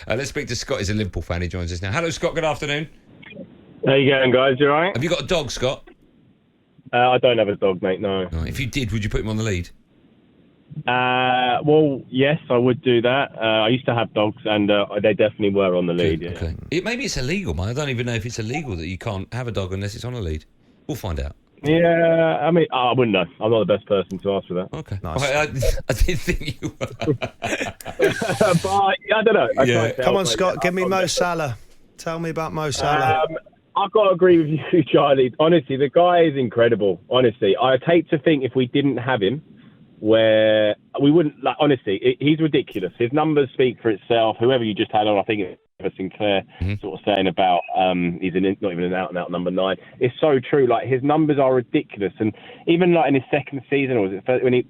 Let's speak to Scott. He's a Liverpool fan. He joins us now. Hello, Scott. Good afternoon. How you going, guys? You all right? Have you got a dog, Scott? I don't have a dog, mate, no. Right. If you did, would you put him on the lead? Well, yes, I would do that. I used to have dogs, and they definitely were on the lead. Good. Yeah. Okay. Maybe it's illegal, man. I don't even know if it's illegal that you can't have a dog unless it's on a lead. We'll find out. Yeah, I mean, I wouldn't know. I'm not the best person to ask for that. Okay. Nice. I didn't think you were. But I don't know. Come on, Scott, give me Mo Salah. Tell me about Mo Salah. I've got to agree with you, Charlie. Honestly, the guy is incredible. Honestly, I'd hate to think if we didn't have him, where we wouldn't. Like, honestly, he's ridiculous. His numbers speak for itself. Whoever you just had on, I think it was Sinclair, sort of saying about he's not even an out-and-out number 9. It's so true. Like, his numbers are ridiculous, and even like in his second season, or was it first, when he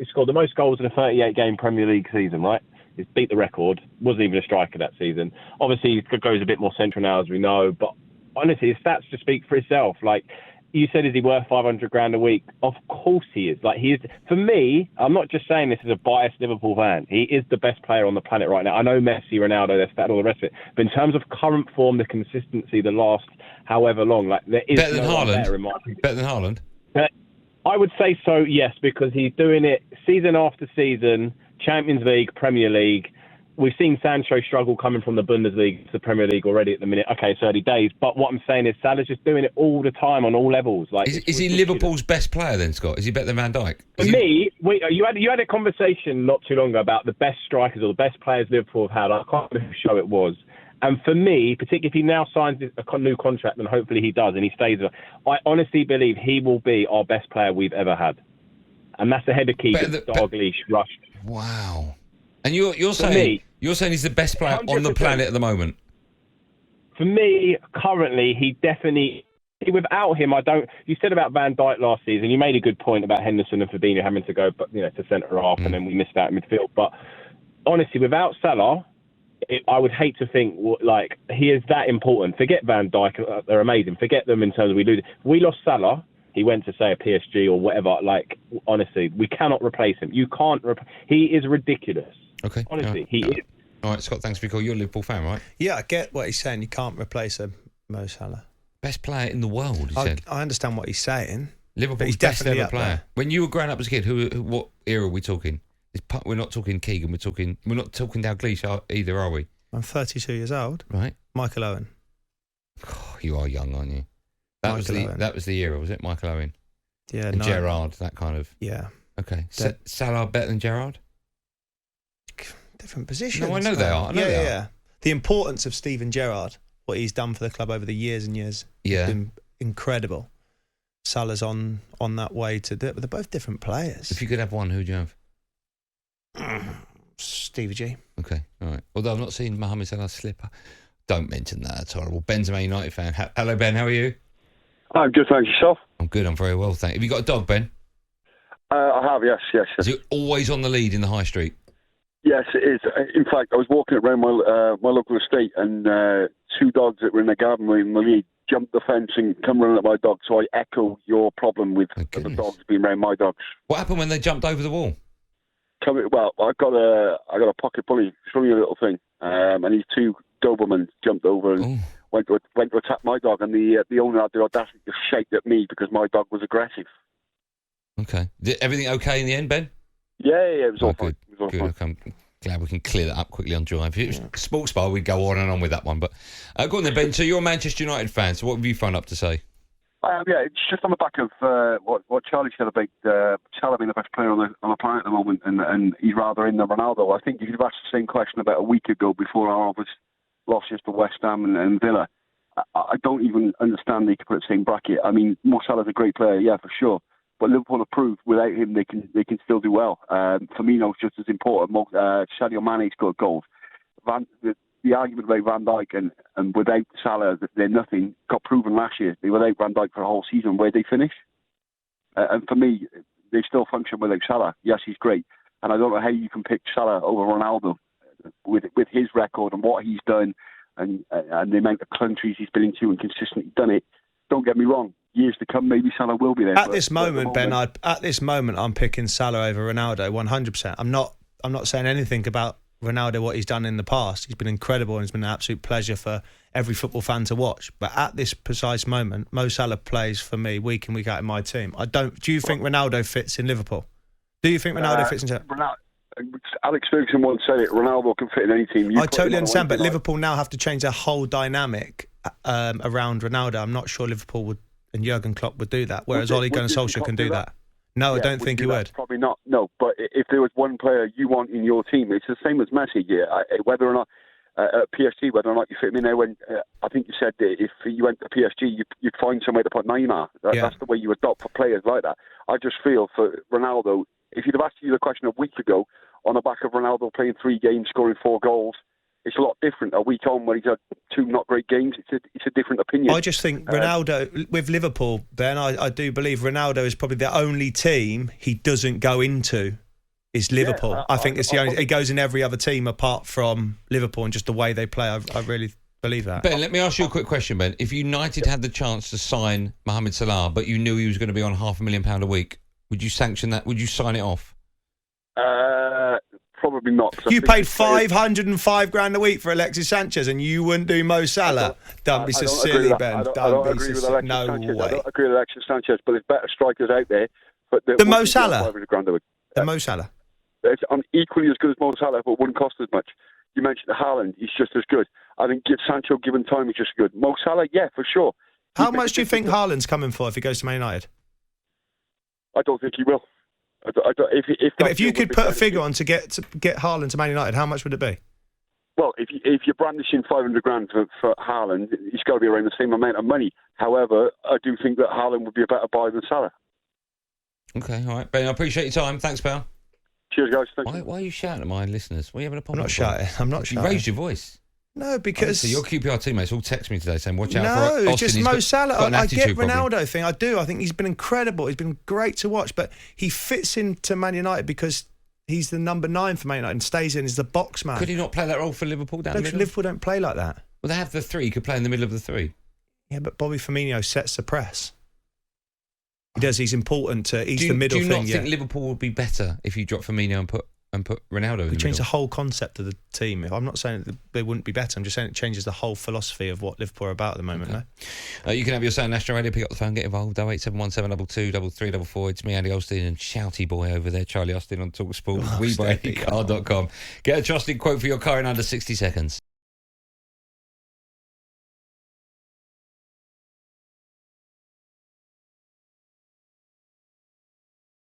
scored the most goals in a 38-game Premier League season, right? He's beat the record. Wasn't even a striker that season. Obviously, he goes a bit more central now, as we know. But honestly, his stats just speak for itself. Like you said, is he worth 500 grand a week? Of course he is. Like he is. For me, I'm not just saying this as a biased Liverpool fan. He is the best player on the planet right now. I know Messi, Ronaldo, their stat, all the rest of it. But in terms of current form, the consistency, the last however long, like there is better than no one Haaland. better in my opinion. Better than Haaland. I would say so, yes, because he's doing it season after season, Champions League, Premier League. We've seen Sancho struggle coming from the Bundesliga to the Premier League already at the minute. Okay, it's early days, but what I'm saying is Salah's just doing it all the time on all levels. Like, Is he Liverpool's best player then, Scott? Is he better than Van Dijk? For me, you had a conversation not too long ago about the best strikers or the best players Liverpool have had. I can't remember whose show it was. And for me, particularly if he now signs a new contract, and hopefully he does, and he stays there, I honestly believe he will be our best player we've ever had. And that's ahead of Keegan, Dalglish, Rush. Wow. And you're saying he's the best player 100%. On the planet at the moment? For me, currently, he definitely... Without him, I don't... You said about Van Dijk last season, you made a good point about Henderson and Fabinho having to go to centre-half, and then we missed out in midfield. But honestly, without Salah... I would hate to think like he is that important. Forget Van Dijk; they're amazing. Forget them in terms of we lose. We lost Salah. He went to say a PSG or whatever. Like honestly, we cannot replace him. You can't. He is ridiculous. Okay. Honestly, he is. All right, Scott. Thanks for your call. You're a Liverpool fan, right? Yeah, I get what he's saying. You can't replace Mo Salah. Best player in the world. He said. I understand what he's saying. Liverpool's best ever player. There. When you were growing up as a kid, what era are we talking? We're not talking Keegan. We're not talking Dalglish either, are we? I'm 32 years old. Right. Michael Owen. Oh, you are young, aren't you? That was the era, was it? Michael Owen. Yeah. And Gerrard, that kind of. Yeah. Okay. Salah better than Gerrard? Different positions. No, I know they are. Yeah. The importance of Steven Gerrard, what he's done for the club over the years and years, has been incredible. Salah's on that way to do it, but they're both different players. If you could have one, who'd you have? Stevie G. Okay, all right. Although I've not seen Mohamed Salah's slipper. Don't mention that, that's horrible. Ben's a Man United fan. Hello, Ben, how are you? I'm good, thanks. Yourself? I'm good, I'm very well, thanks. Have you got a dog, Ben? I have, yes. Is he always on the lead in the high street? Yes, it is. In fact, I was walking around my local estate and 2 dogs that were in the garden in the lead jumped the fence and come running at my dog, so I echo your problem with the dogs being around my dogs. What happened when they jumped over the wall? Well, I got a pocket bully. It's only a little thing, and these 2 Dobermans jumped over and went to attack my dog, and the owner had the audacity to shake at me because my dog was aggressive. Okay, everything okay in the end, Ben? Yeah, it was all fine. Good. I'm glad we can clear that up quickly on Drive. If it was Sports Bar, we'd go on and on with that one. But go on then, Ben. So you're a Manchester United fan. So what have you phoned up to say? Yeah, it's just on the back of what Charlie said about Salah being the best player on the planet at the moment, and he's rather in than Ronaldo. I think you could have asked the same question about a week ago before our obvious losses to West Ham and Villa. I don't even understand they could put it in the same bracket. I mean, Mo Salah's a great player, yeah, for sure. But Liverpool have proved without him they can still do well. Firmino's just as important. Sadio Mane's got goals. The argument about Van Dijk and without Salah, they're nothing, got proven last year. They were without Van Dijk for a whole season. Where they finish? And for me, they still function without Salah. Yes, he's great. And I don't know how you can pick Salah over Ronaldo with his record and what he's done and the amount of countries he's been into and consistently done it. Don't get me wrong. Years to come, maybe Salah will be there. At this moment, Ben, I'm picking Salah over Ronaldo 100%. I'm not saying anything about Ronaldo, what he's done in the past, he's been incredible and it's been an absolute pleasure for every football fan to watch. But at this precise moment, Mo Salah plays for me week in, week out in my team. Do you think Ronaldo fits in Liverpool? Do you think Ronaldo fits in? Alex Ferguson once said it. Ronaldo can fit in any team. I totally understand, but Liverpool now have to change their whole dynamic around Ronaldo. I'm not sure Liverpool and Jurgen Klopp would do that, whereas Ole Gunnar Solskjaer can do that. No, I don't think he would. Probably not. No, but if there was one player you want in your team, it's the same as Messi. Yeah, whether or not at PSG, whether or not you fit him in there. When I think you said that if you went to PSG, you'd find some way to put Neymar. That's the way you adopt for players like that. I just feel for Ronaldo, if you'd have asked you the question a week ago on the back of Ronaldo playing 3 games, scoring 4 goals, it's a lot different. A week on where he's had 2 not great games, it's a different opinion. I just think Ronaldo, with Liverpool, Ben, I do believe Ronaldo is probably the only team he doesn't go into is Liverpool. Yeah, I think it's the only. He goes in every other team apart from Liverpool and just the way they play. I really believe that. Ben, let me ask you a quick question, Ben. If United had the chance to sign Mohamed Salah, but you knew he was going to be on £500,000 a week, would you sanction that? Would you sign it off? Probably not. You paid $505,000 a week for Alexis Sanchez, and you wouldn't do Mo Salah. Don't be so silly, Ben. I don't agree with Alexis Sanchez. I don't agree with Alexis Sanchez, but there's better strikers out there. But the Mo Salah. The Mo Salah. It's equally as good as Mo Salah, but wouldn't cost as much. You mentioned Haaland; he's just as good. I think Sancho, given time, is just good. Mo Salah, yeah, for sure. How much do you think Haaland's coming for if he goes to Man United? I don't think he will. If you could put a figure on to get Haaland to Man United, how much would it be? Well, if you're brandishing $500,000 for Haaland, he's got to be around the same amount of money. However, I do think that Haaland would be a better buy than Salah. Okay, all right, Ben. I appreciate your time. Thanks, pal. Cheers, guys. Why are you shouting at my listeners? What are you having a problem? I'm not shouting. You raised your voice. No, because... So your QPR teammates all text me today saying, watch out for Austin. No, just Mo Salah. I get Ronaldo problem. thing. I do. I think he's been incredible. He's been great to watch, but he fits into Man United because he's the number 9 for Man United and stays in as the box man. Could he not play that role for Liverpool down the middle? Liverpool don't play like that. Well, they have the 3. He could play in the middle of the 3. Yeah, but Bobby Firmino sets the press. He does. He's important to... He's the middle thing. Do you not think Liverpool would be better if you drop Firmino and put Ronaldo in the change middle? the whole concept of the team. I'm not saying that they wouldn't be better. I'm just saying it changes the whole philosophy of what Liverpool are about at the moment. Okay. No? You can have your say on National Radio. Pick up the phone, get involved. 08717 22344. It's me, Andy Goldstein, and Shouty Boy over there, Charlie Austin on talkSPORT. WeBuyAnyCar.com. Get a trusted quote for your car in under 60 seconds.